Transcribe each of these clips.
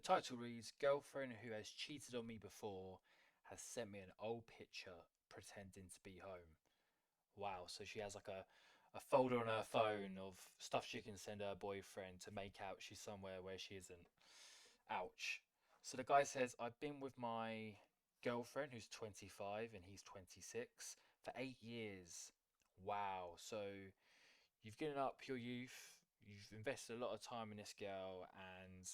Title reads Girlfriend who has cheated on me before has sent me an old picture pretending to be home. Wow, so she has like a folder on her phone of stuff she can send her boyfriend to make out she's somewhere where she isn't. Ouch. So the guy says, I've been with my girlfriend who's 25 and he's 26 for 8 years. Wow. So you've given up your youth, you've invested a lot of time in this girl, and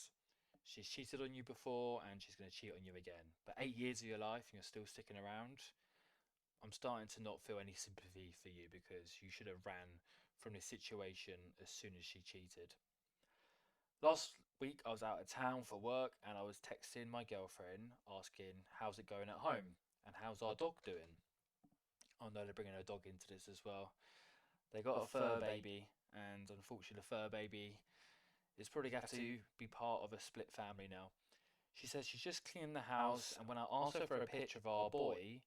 she's cheated on you before and she's going to cheat on you again. But 8 years of your life and you're still sticking around. I'm starting to not feel any sympathy for you because you should have ran from this situation as soon as she cheated. Last week I was out of town for work and I was texting my girlfriend asking how's it going at home and how's our dog doing. I know they're bringing a dog into this as well. They got a fur baby, and unfortunately the fur baby is probably going to have to be part of a split family now. She says she's just cleaning the house, and when I asked her for a picture of our boy,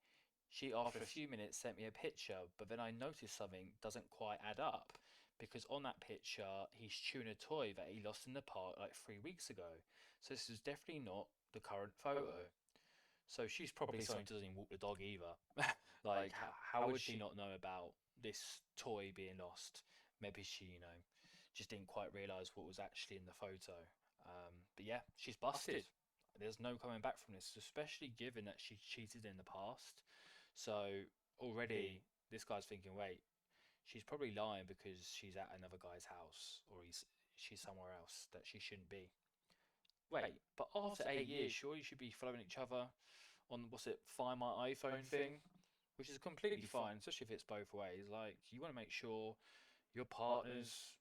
she, after a few minutes, sent me a picture. But then I noticed something doesn't quite add up because on that picture, he's chewing a toy that he lost in the park like 3 weeks ago. So this is definitely not the current photo. So she's probably someone who doesn't even walk the dog either. Like, how would she not know about this toy being lost? Maybe she, just didn't quite realise what was actually in the photo. But yeah, she's busted. There's no coming back from this, especially given that she cheated in the past. So already this guy's thinking, wait, she's probably lying because she's at another guy's house or she's somewhere else that she shouldn't be. Wait, but after 8 years, sure you should be following each other on what's it, Find My iPhone thing, which is completely fine, especially if it's both ways. Like you want to make sure your partner's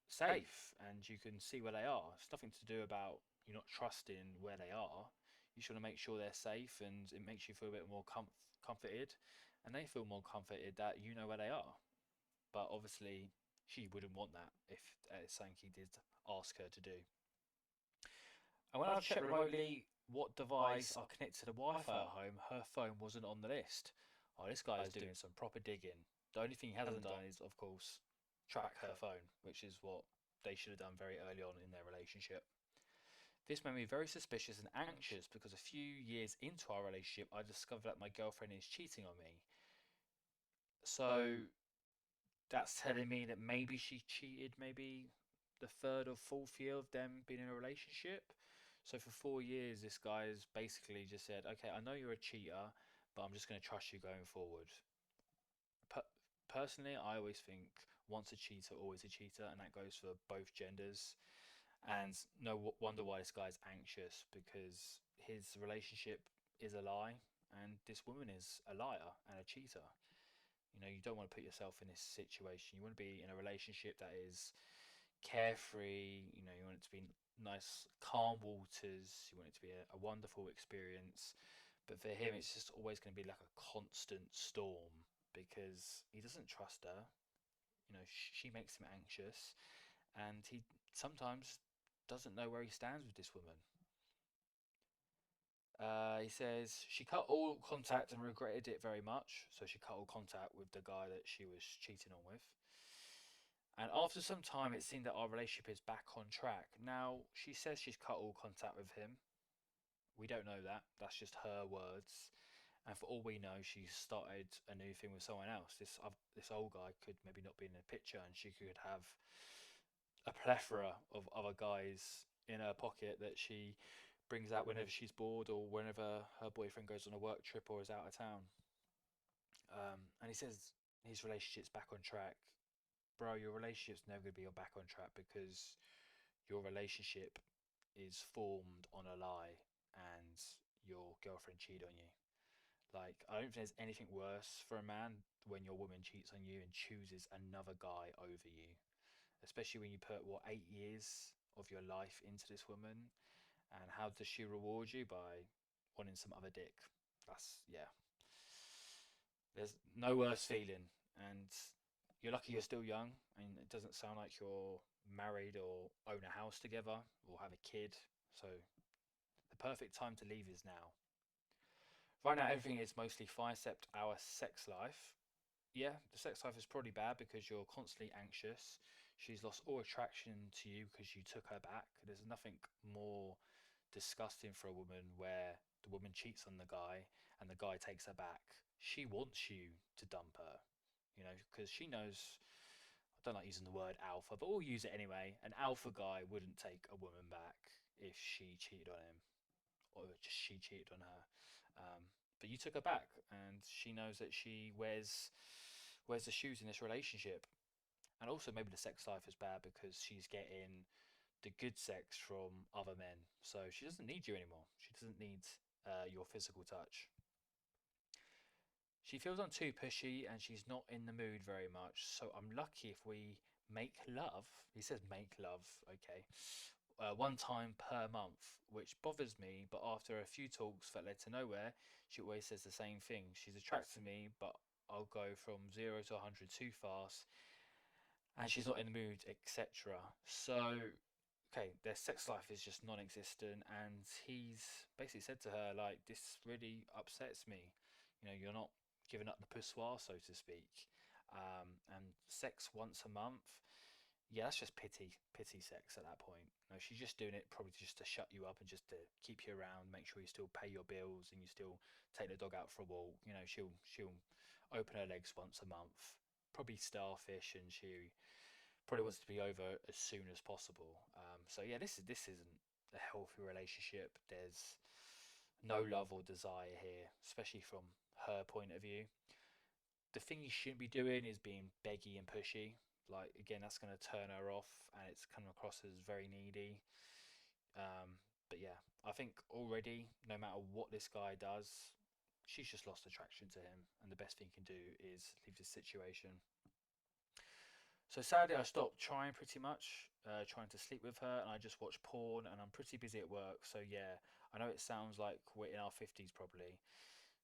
safe and you can see where they are. It's nothing to do about you not trusting where they are. You just want to make sure they're safe, and it makes you feel a bit more comforted, and they feel more comforted that you know where they are. But obviously, she wouldn't want that if it's something he did ask her to do. And when I've checked remotely what device are connected to the Wi-Fi at home, her phone wasn't on the list. Oh, this guy's doing some proper digging. The only thing he hasn't done is, of course, track her phone, which is what they should have done very early on in their relationship. This made me very suspicious and anxious because a few years into our relationship, I discovered that my girlfriend is cheating on me. So that's telling me that maybe she cheated, maybe the third or fourth year of them being in a relationship. So for 4 years, this guy has basically just said, "Okay, I know you're a cheater, but I'm just going to trust you going forward." Per- Personally, I always think once a cheater, always a cheater, and that goes for both genders. And no wonder why this guy's anxious because his relationship is a lie, and this woman is a liar and a cheater. You don't want to put yourself in this situation. You want to be in a relationship that is carefree. You want it to be nice, calm waters. You want it to be a wonderful experience. But for him, it's just always going to be like a constant storm because he doesn't trust her. She makes him anxious, and he sometimes doesn't know where he stands with this woman. He says she cut all contact and regretted it very much. So she cut all contact with the guy that she was cheating on with. And after some time, it seemed that our relationship is back on track. Now, she says she's cut all contact with him. We don't know that. That's just her words. And for all we know, she's started a new thing with someone else. This old guy could maybe not be in the picture, and she could have a plethora of other guys in her pocket that she brings out whenever she's bored or whenever her boyfriend goes on a work trip or is out of town. And he says his relationship's back on track. Bro, your relationship's never going to be back on track because your relationship is formed on a lie and your girlfriend cheated on you. Like, I don't think there's anything worse for a man when your woman cheats on you and chooses another guy over you, especially when you put, what, 8 years of your life into this woman. And how does she reward you? By wanting some other dick. That's, yeah. There's no worse feeling. And you're lucky you're still young. And it doesn't sound like you're married or own a house together or have a kid. So the perfect time to leave is now. Right now, everything is mostly fine except our sex life. Yeah, the sex life is probably bad because you're constantly anxious. She's lost all attraction to you because you took her back. There's nothing more disgusting for a woman where the woman cheats on the guy and the guy takes her back. She wants you to dump her, because she knows. I don't like using the word alpha, but we'll use it anyway. An alpha guy wouldn't take a woman back if she cheated on him or just she cheated on her. But you took her back, and she knows that she wears the shoes in this relationship. And also, maybe the sex life is bad because she's getting the good sex from other men. So she doesn't need you anymore. She doesn't need your physical touch. She feels I'm too pushy and she's not in the mood very much. So I'm lucky if we make love. He says make love, okay. One time per month, which bothers me. But after a few talks that led to nowhere, she always says the same thing. She's attracted to me, but I'll go from 0 to 100 too fast, and she's not in the mood, etc. So, okay, their sex life is just non-existent, and he's basically said to her like, "This really upsets me. You're not giving up the poussoir, so to speak, and sex once a month." Yeah, that's just pity sex at that point. No, she's just doing it probably just to shut you up and just to keep you around, make sure you still pay your bills and you still take the dog out for a walk. She'll open her legs once a month, probably starfish, and she probably wants to be over as soon as possible. So yeah, this isn't a healthy relationship. There's no love or desire here, especially from her point of view. The thing you shouldn't be doing is being beggy and pushy. Like, again, that's going to turn her off, and it's coming across as very needy. But yeah, I think already, no matter what this guy does, she's just lost attraction to him, and the best thing you can do is leave this situation. So sadly, I stopped trying pretty much, trying to sleep with her, and I just watch porn, and I'm pretty busy at work. So yeah, I know it sounds like we're in our 50s probably.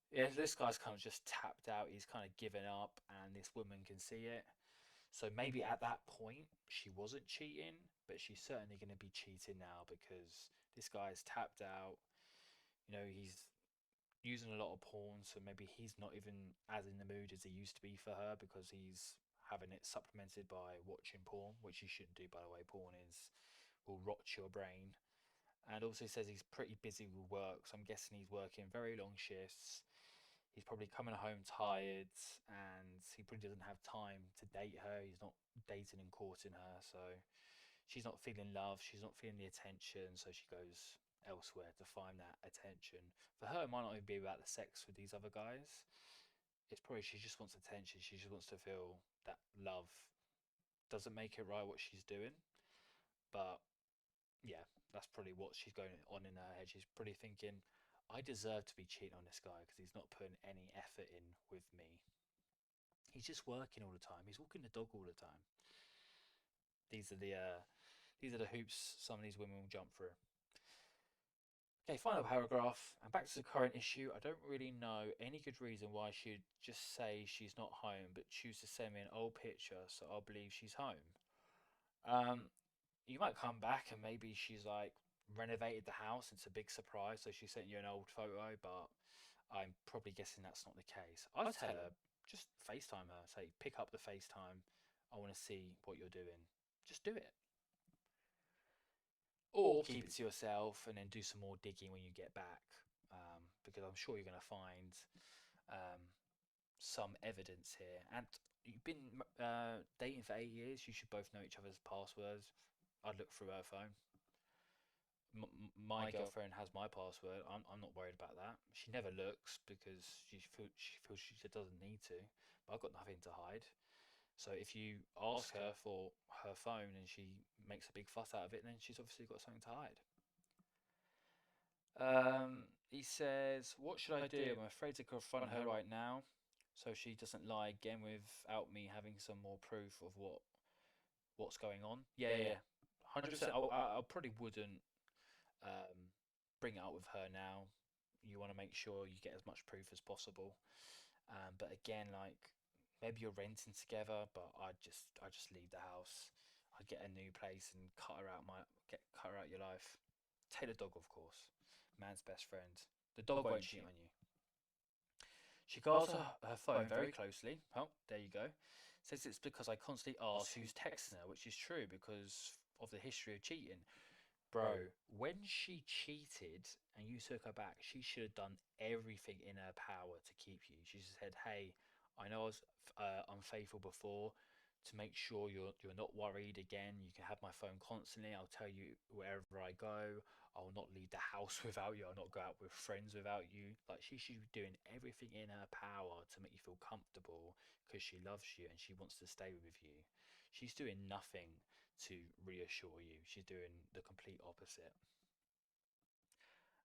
Yeah, this guy's kind of just tapped out. He's kind of given up, and this woman can see it. So maybe at that point she wasn't cheating, but she's certainly going to be cheating now because this guy's tapped out. He's using a lot of porn, so maybe he's not even as in the mood as he used to be for her because he's having it supplemented by watching porn, which you shouldn't do, by the way. Porn will rot your brain. And also says he's pretty busy with work, so I'm guessing he's working very long shifts. He's probably coming home tired, and he probably doesn't have time to date her. He's not dating and courting her, so she's not feeling love. She's not feeling the attention, so she goes elsewhere to find that attention. For her, it might not even be about the sex with these other guys. It's probably she just wants attention. She just wants to feel that love. Doesn't make it right what she's doing, but yeah, that's probably what she's going on in her head. She's probably thinking, I deserve to be cheating on this guy because he's not putting any effort in with me. He's just working all the time. He's walking the dog all the time. These are the hoops some of these women will jump through. Okay, final paragraph. And back to the current issue. I don't really know any good reason why she'd just say she's not home, but choose to send me an old picture so I'll believe she's home. Um, you might come back and maybe she's like renovated the house. It's a big surprise, so she sent you an old photo, but I'm probably guessing that's not the case. I'd tell her, just FaceTime her. Say, pick up the FaceTime. I want to see what you're doing. Just do it. Or keep it to yourself and then do some more digging when you get back. Because I'm sure you're going to find um, some evidence here. And you've been dating for 8 years. You should both know each other's passwords. I'd look through her phone. My girlfriend has my password. I'm not worried about that. She never looks because she feels she doesn't need to. But I've got nothing to hide. So if you ask her for her phone and she makes a big fuss out of it, then she's obviously got something to hide. He says, "What should I do? I'm afraid to confront her right now, so she doesn't lie again without me having some more proof of what's going on." Yeah, 100%. I probably wouldn't um, bring it up with her now. You want to make sure you get as much proof as possible. But again, like maybe you're renting together, but I just leave the house. I'd get a new place and cut her out your life. Take the dog, of course. Man's best friend. The dog won't cheat on you. She guards her phone very closely. Oh, there you go. Says it's because I constantly ask who's texting her, which is true because of the history of cheating. Bro, when she cheated and you took her back, she should have done everything in her power to keep you. She said, "Hey, I know I was unfaithful before. To make sure you're not worried again, you can have my phone constantly. I'll tell you wherever I go. I will not leave the house without you. I'll not go out with friends without you." Like she should be doing everything in her power to make you feel comfortable because she loves you and she wants to stay with you. She's doing nothing to reassure you. She's doing the complete opposite.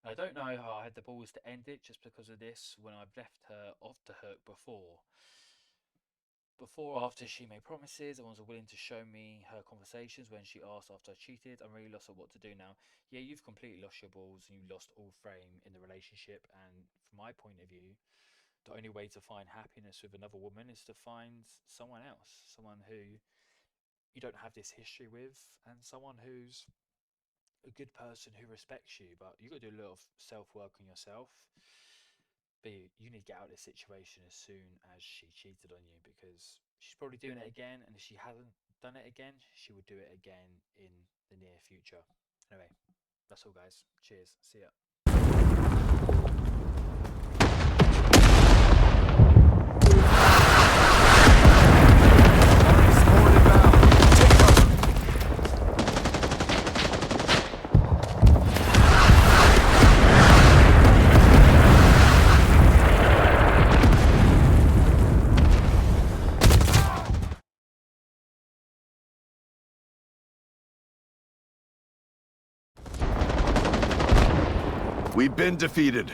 I don't know how I had the balls to end it just because of this when I've left her off the hook before. Before, after she made promises and was willing to show me her conversations when she asked after I cheated, I'm really lost at what to do now. Yeah, you've completely lost your balls and you lost all frame in the relationship. And from my point of view, the only way to find happiness with another woman is to find someone else, someone who you don't have this history with, and someone who's a good person who respects you. But you got to do a lot of self work on yourself. But you need to get out of this situation as soon as she cheated on you because she's probably doing it again. And if she hasn't done it again, she will do it again in the near future. Anyway, that's all, guys. Cheers. See ya. We've been defeated.